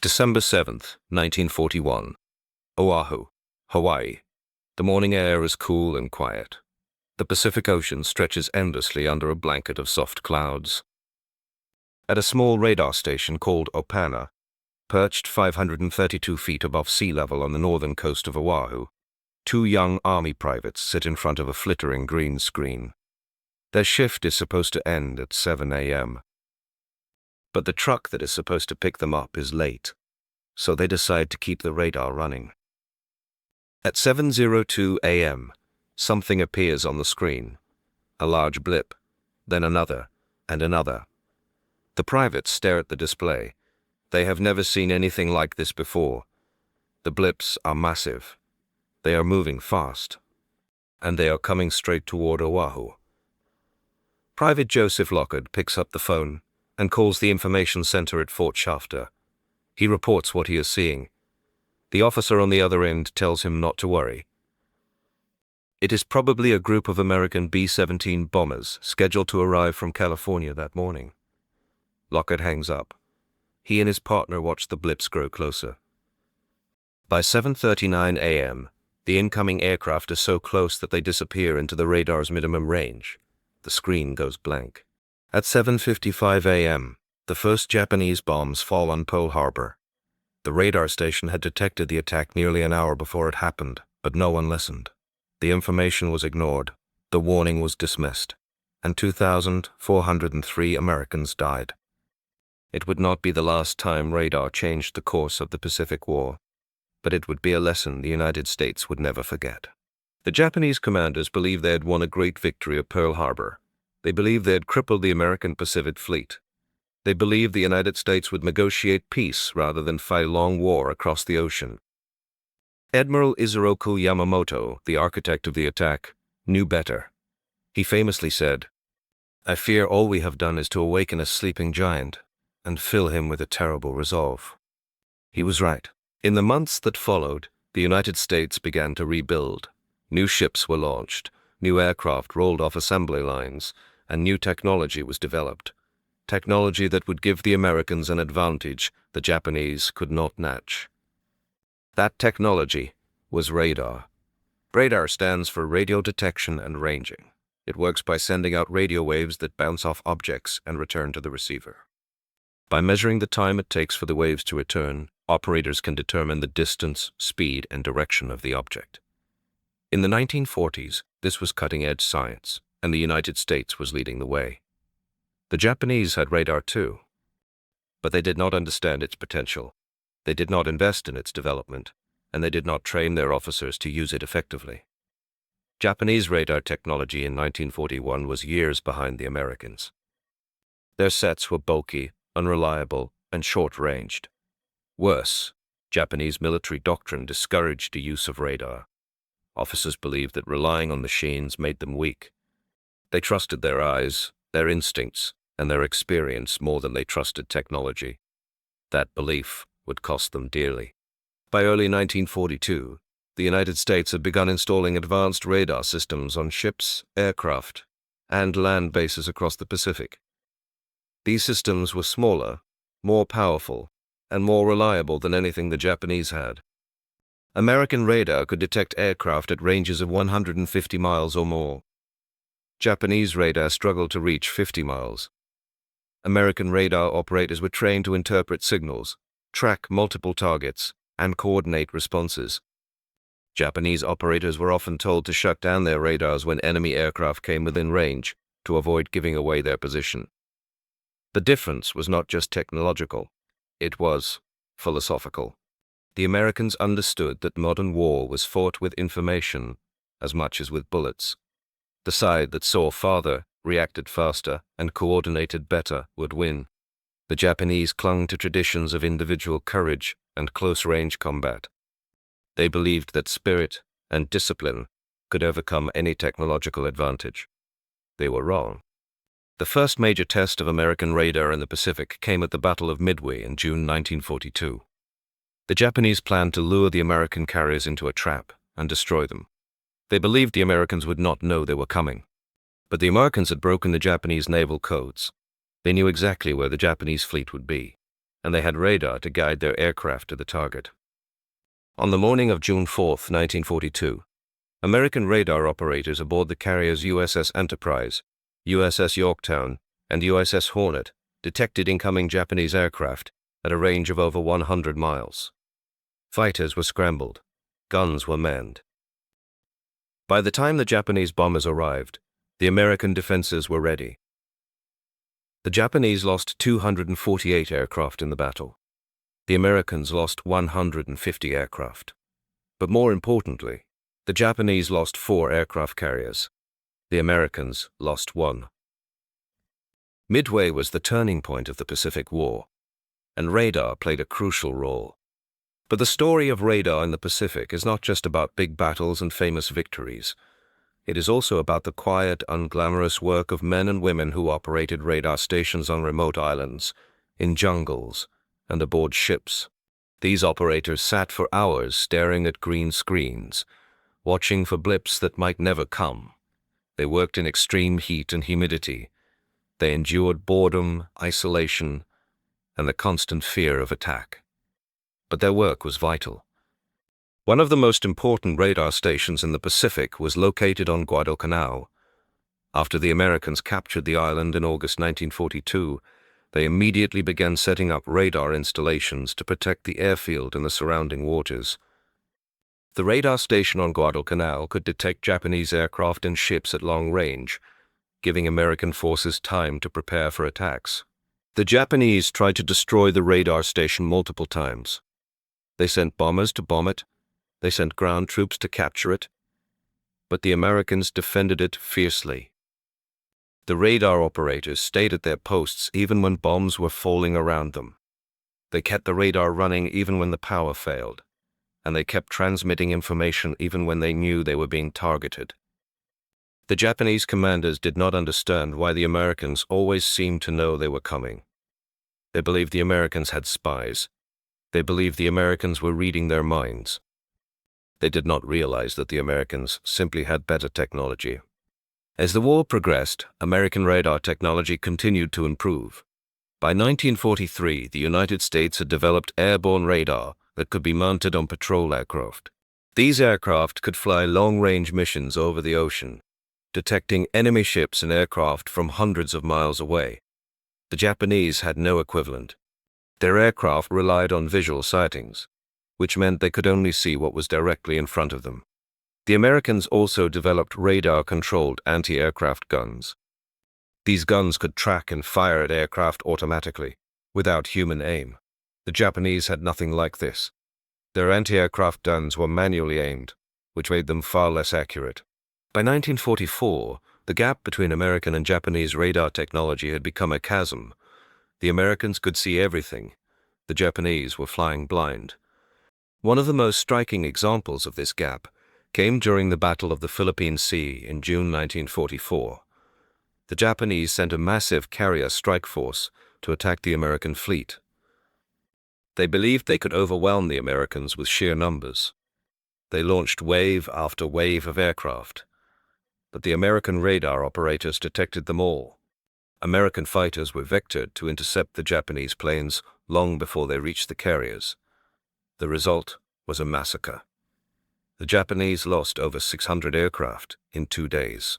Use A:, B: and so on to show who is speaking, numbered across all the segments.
A: December 7th, 1941. Oahu, Hawaii. The morning air is cool and quiet. The Pacific Ocean stretches endlessly under a blanket of soft clouds. At a small radar station called Opana, perched 532 feet above sea level on the northern coast of Oahu, two young Army privates sit in front of a flickering green screen. Their shift is supposed to end at 7 a.m. But the truck that is supposed to pick them up is late, so they decide to keep the radar running. At 7:02 a.m., something appears on the screen. A large blip, then another, and another. The privates stare at the display. They have never seen anything like this before. The blips are massive. They are moving fast, and they are coming straight toward Oahu. Private Joseph Lockard picks up the phone and calls the information center at Fort Shafter. He reports what he is seeing. The officer on the other end tells him not to worry. It is probably a group of American B-17 bombers scheduled to arrive from California that morning. Lockard hangs up. He and his partner watch the blips grow closer. By 7:39 a.m., the incoming aircraft are so close that they disappear into the radar's minimum range. The screen goes blank. At 7:55 a.m., the first Japanese bombs fall on Pearl Harbor. The radar station had detected the attack nearly an hour before it happened, but no one listened. The information was ignored, the warning was dismissed, and 2,403 Americans died. It would not be the last time radar changed the course of the Pacific War, but it would be a lesson the United States would never forget. The Japanese commanders believed they had won a great victory at Pearl Harbor. They believed they had crippled the American Pacific Fleet. They believed the United States would negotiate peace rather than fight a long war across the ocean. Admiral Isoroku Yamamoto, the architect of the attack, knew better. He famously said, "I fear all we have done is to awaken a sleeping giant and fill him with a terrible resolve." He was right. In the months that followed, the United States began to rebuild. New ships were launched, new aircraft rolled off assembly lines, and new technology was developed. Technology that would give the Americans an advantage the Japanese could not match. That technology was radar. Radar stands for radio detection and ranging. It works by sending out radio waves that bounce off objects and return to the receiver. By measuring the time it takes for the waves to return, operators can determine the distance, speed, and direction of the object. In the 1940s, this was cutting-edge science, and the United States was leading the way. The Japanese had radar too, but they did not understand its potential. They did not invest in its development, and they did not train their officers to use it effectively. Japanese radar technology in 1941 was years behind the Americans. Their sets were bulky, unreliable, and short-ranged. Worse, Japanese military doctrine discouraged the use of radar. Officers believed that relying on machines made them weak. They trusted their eyes, their instincts, and their experience more than they trusted technology. That belief would cost them dearly. By early 1942, the United States had begun installing advanced radar systems on ships, aircraft, and land bases across the Pacific. These systems were smaller, more powerful, and more reliable than anything the Japanese had. American radar could detect aircraft at ranges of 150 miles or more. Japanese radar struggled to reach 50 miles. American radar operators were trained to interpret signals, track multiple targets, and coordinate responses. Japanese operators were often told to shut down their radars when enemy aircraft came within range to avoid giving away their position. The difference was not just technological, it was philosophical. The Americans understood that modern war was fought with information as much as with bullets. The side that saw farther, reacted faster, and coordinated better would win. The Japanese clung to traditions of individual courage and close-range combat. They believed that spirit and discipline could overcome any technological advantage. They were wrong. The first major test of American radar in the Pacific came at the Battle of Midway in June 1942. The Japanese planned to lure the American carriers into a trap and destroy them. They believed the Americans would not know they were coming. But the Americans had broken the Japanese naval codes. They knew exactly where the Japanese fleet would be. and they had radar to guide their aircraft to the target. On the morning of June 4, 1942, American radar operators aboard the carriers USS Enterprise, USS Yorktown, and USS Hornet detected incoming Japanese aircraft at a range of over 100 miles. Fighters were scrambled. Guns were manned. By the time the Japanese bombers arrived, the American defenses were ready. The Japanese lost 248 aircraft in the battle. The Americans lost 150 aircraft. But more importantly, the Japanese lost 4 aircraft carriers. The Americans lost 1. Midway was the turning point of the Pacific War, and radar played a crucial role. But the story of radar in the Pacific is not just about big battles and famous victories. It is also about the quiet, unglamorous work of men and women who operated radar stations on remote islands, in jungles, and aboard ships. These operators sat for hours staring at green screens, watching for blips that might never come. They worked in extreme heat and humidity. They endured boredom, isolation, and the constant fear of attack. But their work was vital. One of the most important radar stations in the Pacific was located on Guadalcanal. After the Americans captured the island in August 1942, they immediately began setting up radar installations to protect the airfield and the surrounding waters. The radar station on Guadalcanal could detect Japanese aircraft and ships at long range, giving American forces time to prepare for attacks. The Japanese tried to destroy the radar station multiple times. They sent bombers to bomb it. They sent ground troops to capture it. But the Americans defended it fiercely. The radar operators stayed at their posts even when bombs were falling around them. They kept the radar running even when the power failed, and they kept transmitting information even when they knew they were being targeted. The Japanese commanders did not understand why the Americans always seemed to know they were coming. They believed the Americans had spies. They believed the Americans were reading their minds. They did not realize that the Americans simply had better technology. As the war progressed, American radar technology continued to improve. By 1943, the United States had developed airborne radar that could be mounted on patrol aircraft. These aircraft could fly long-range missions over the ocean, detecting enemy ships and aircraft from hundreds of miles away. The Japanese had no equivalent. Their aircraft relied on visual sightings, which meant they could only see what was directly in front of them. The Americans also developed radar-controlled anti-aircraft guns. These guns could track and fire at aircraft automatically, without human aim. The Japanese had nothing like this. Their anti-aircraft guns were manually aimed, which made them far less accurate. By 1944, the gap between American and Japanese radar technology had become a chasm. The Americans could see everything. The Japanese were flying blind. One of the most striking examples of this gap came during the Battle of the Philippine Sea in June 1944. The Japanese sent a massive carrier strike force to attack the American fleet. They believed they could overwhelm the Americans with sheer numbers. They launched wave after wave of aircraft, but the American radar operators detected them all. American fighters were vectored to intercept the Japanese planes long before they reached the carriers. The result was a massacre. The Japanese lost over 600 aircraft in 2 days.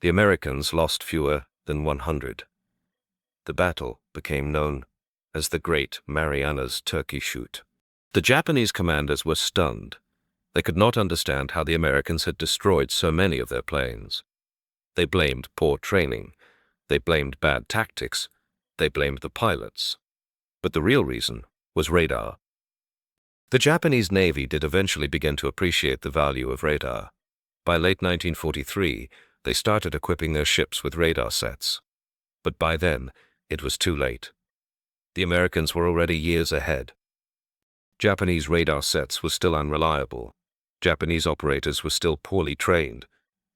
A: The Americans lost fewer than 100. The battle became known as the Great Marianas Turkey Shoot. The Japanese commanders were stunned. They could not understand how the Americans had destroyed so many of their planes. They blamed poor training. They blamed bad tactics. They blamed the pilots. But the real reason was radar. The Japanese Navy did eventually begin to appreciate the value of radar. By late 1943, they started equipping their ships with radar sets. But by then, it was too late. The Americans were already years ahead. Japanese radar sets were still unreliable. Japanese operators were still poorly trained,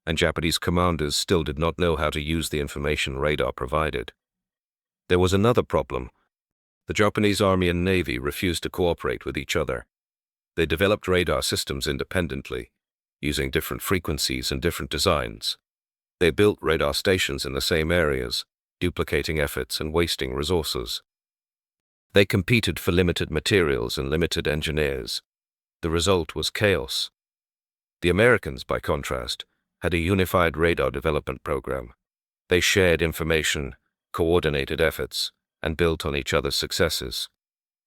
A: and Japanese commanders still did not know how to use the information radar provided. There was another problem. The Japanese Army and Navy refused to cooperate with each other. They developed radar systems independently, using different frequencies and different designs. They built radar stations in the same areas, duplicating efforts and wasting resources. They competed for limited materials and limited engineers. The result was chaos. The Americans, by contrast, had a unified radar development program. They shared information, coordinated efforts, and built on each other's successes.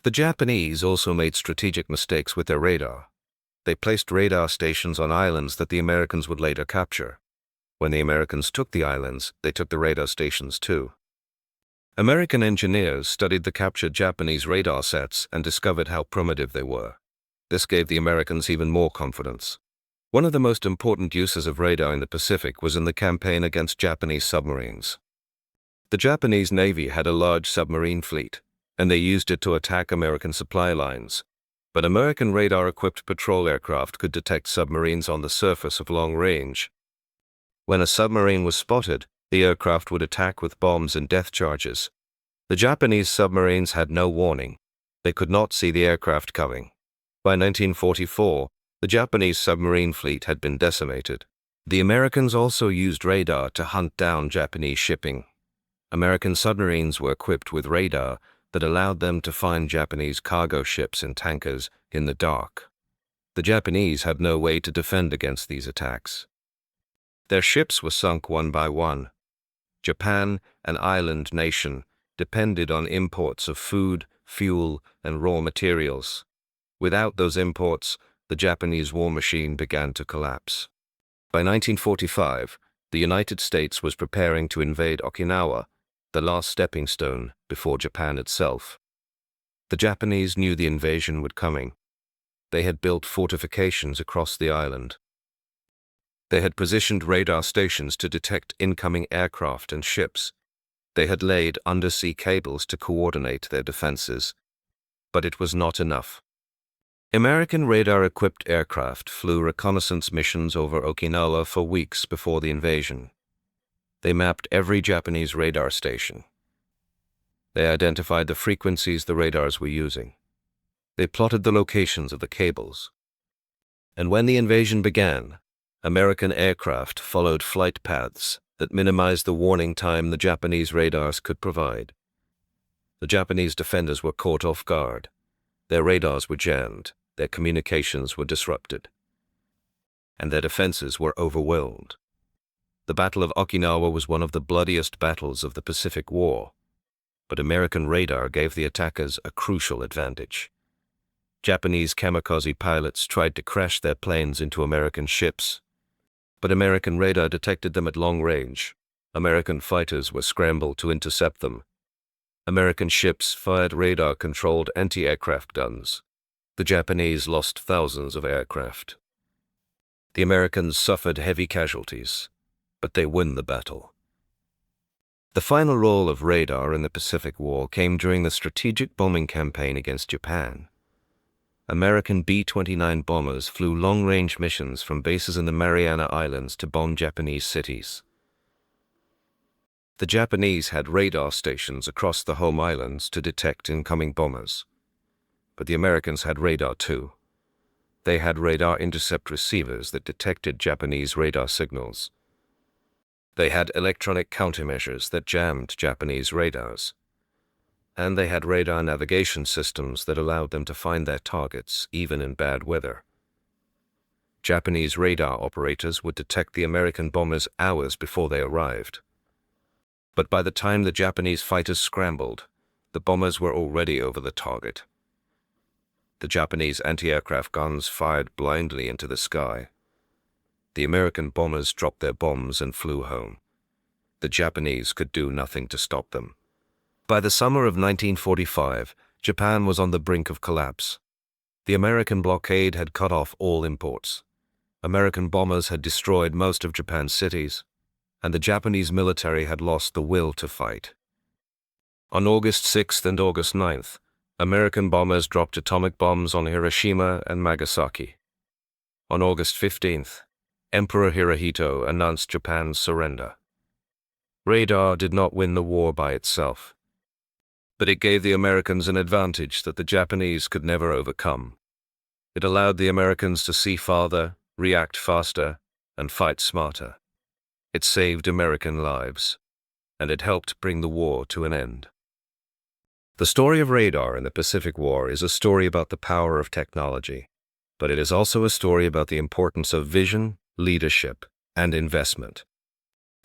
A: The Japanese also made strategic mistakes with their radar. They placed radar stations on islands that the Americans would later capture. When the Americans took the islands, they took the radar stations too. American engineers studied the captured Japanese radar sets and discovered how primitive they were. This gave the Americans even more confidence. One of the most important uses of radar in the Pacific was in the campaign against Japanese submarines. The Japanese Navy had a large submarine fleet, and they used it to attack American supply lines. But American radar-equipped patrol aircraft could detect submarines on the surface of long range. When a submarine was spotted, the aircraft would attack with bombs and death charges. The Japanese submarines had no warning. They could not see the aircraft coming. By 1944, the Japanese submarine fleet had been decimated. The Americans also used radar to hunt down Japanese shipping. American submarines were equipped with radar that allowed them to find Japanese cargo ships and tankers in the dark. The Japanese had no way to defend against these attacks. Their ships were sunk one by one. Japan, an island nation, depended on imports of food, fuel, and raw materials. Without those imports, the Japanese war machine began to collapse. By 1945, the United States was preparing to invade Okinawa, the last stepping stone before Japan itself. The Japanese knew the invasion was coming. They had built fortifications across the island. They had positioned radar stations to detect incoming aircraft and ships. They had laid undersea cables to coordinate their defenses. But it was not enough. American radar-equipped aircraft flew reconnaissance missions over Okinawa for weeks before the invasion. They mapped every Japanese radar station. They identified the frequencies the radars were using. They plotted the locations of the cables. And when the invasion began, American aircraft followed flight paths that minimized the warning time the Japanese radars could provide. The Japanese defenders were caught off guard. Their radars were jammed, their communications were disrupted, and their defenses were overwhelmed. The Battle of Okinawa was one of the bloodiest battles of the Pacific War, but American radar gave the attackers a crucial advantage. Japanese kamikaze pilots tried to crash their planes into American ships, but American radar detected them at long range. American fighters were scrambled to intercept them. American ships fired radar-controlled anti-aircraft guns. The Japanese lost thousands of aircraft. The Americans suffered heavy casualties, but they won the battle. The final role of radar in the Pacific War came during the strategic bombing campaign against Japan. American B-29 bombers flew long-range missions from bases in the Mariana Islands to bomb Japanese cities. The Japanese had radar stations across the home islands to detect incoming bombers. But the Americans had radar too. They had radar intercept receivers that detected Japanese radar signals. They had electronic countermeasures that jammed Japanese radars. And they had radar navigation systems that allowed them to find their targets even in bad weather. Japanese radar operators would detect the American bombers hours before they arrived. But by the time the Japanese fighters scrambled, the bombers were already over the target. The Japanese anti-aircraft guns fired blindly into the sky. The American bombers dropped their bombs and flew home. The Japanese could do nothing to stop them. By the summer of 1945, Japan was on the brink of collapse. The American blockade had cut off all imports. American bombers had destroyed most of Japan's cities, and the Japanese military had lost the will to fight. On August 6th and August 9th, American bombers dropped atomic bombs on Hiroshima and Nagasaki. On August 15th, Emperor Hirohito announced Japan's surrender. Radar did not win the war by itself, but it gave the Americans an advantage that the Japanese could never overcome. It allowed the Americans to see farther, react faster, and fight smarter. It saved American lives, and it helped bring the war to an end. The story of radar in the Pacific War is a story about the power of technology, but it is also a story about the importance of vision, leadership, and investment.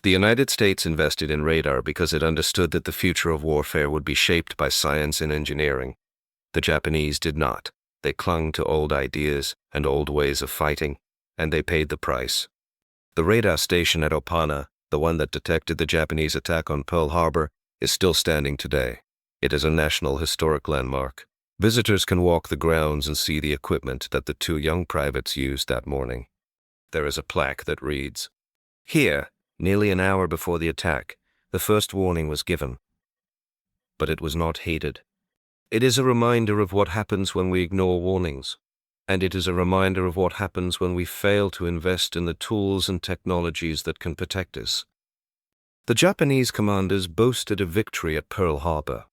A: The United States invested in radar because it understood that the future of warfare would be shaped by science and engineering. The Japanese did not. They clung to old ideas and old ways of fighting, and they paid the price. The radar station at Opana, the one that detected the Japanese attack on Pearl Harbor, is still standing today. It is a national historic landmark. Visitors can walk the grounds and see the equipment that the two young privates used that morning. There is a plaque that reads, "Here, nearly an hour before the attack, the first warning was given." But it was not heeded. It is a reminder of what happens when we ignore warnings, and it is a reminder of what happens when we fail to invest in the tools and technologies that can protect us. The Japanese commanders boasted a victory at Pearl Harbor.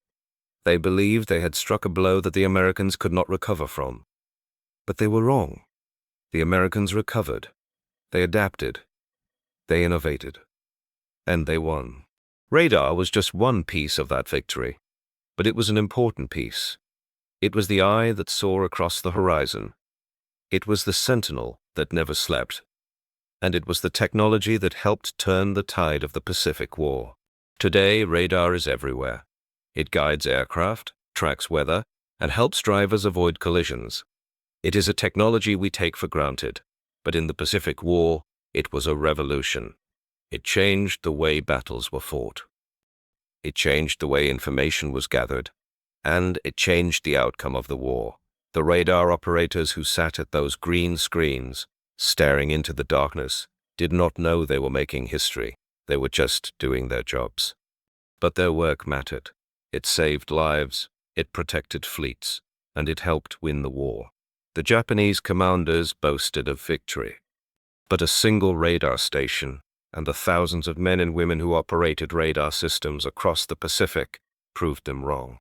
A: They believed they had struck a blow that the Americans could not recover from. But they were wrong. The Americans recovered. They adapted. They innovated. And they won. Radar was just one piece of that victory, but it was an important piece. It was the eye that saw across the horizon. It was the sentinel that never slept. And it was the technology that helped turn the tide of the Pacific War. Today, radar is everywhere. It guides aircraft, tracks weather, and helps drivers avoid collisions. It is a technology we take for granted, but in the Pacific War, it was a revolution. It changed the way battles were fought. It changed the way information was gathered, and it changed the outcome of the war. The radar operators who sat at those green screens, staring into the darkness, did not know they were making history. They were just doing their jobs. But their work mattered. It saved lives, it protected fleets, and it helped win the war. The Japanese commanders boasted of victory. But a single radar station and the thousands of men and women who operated radar systems across the Pacific proved them wrong.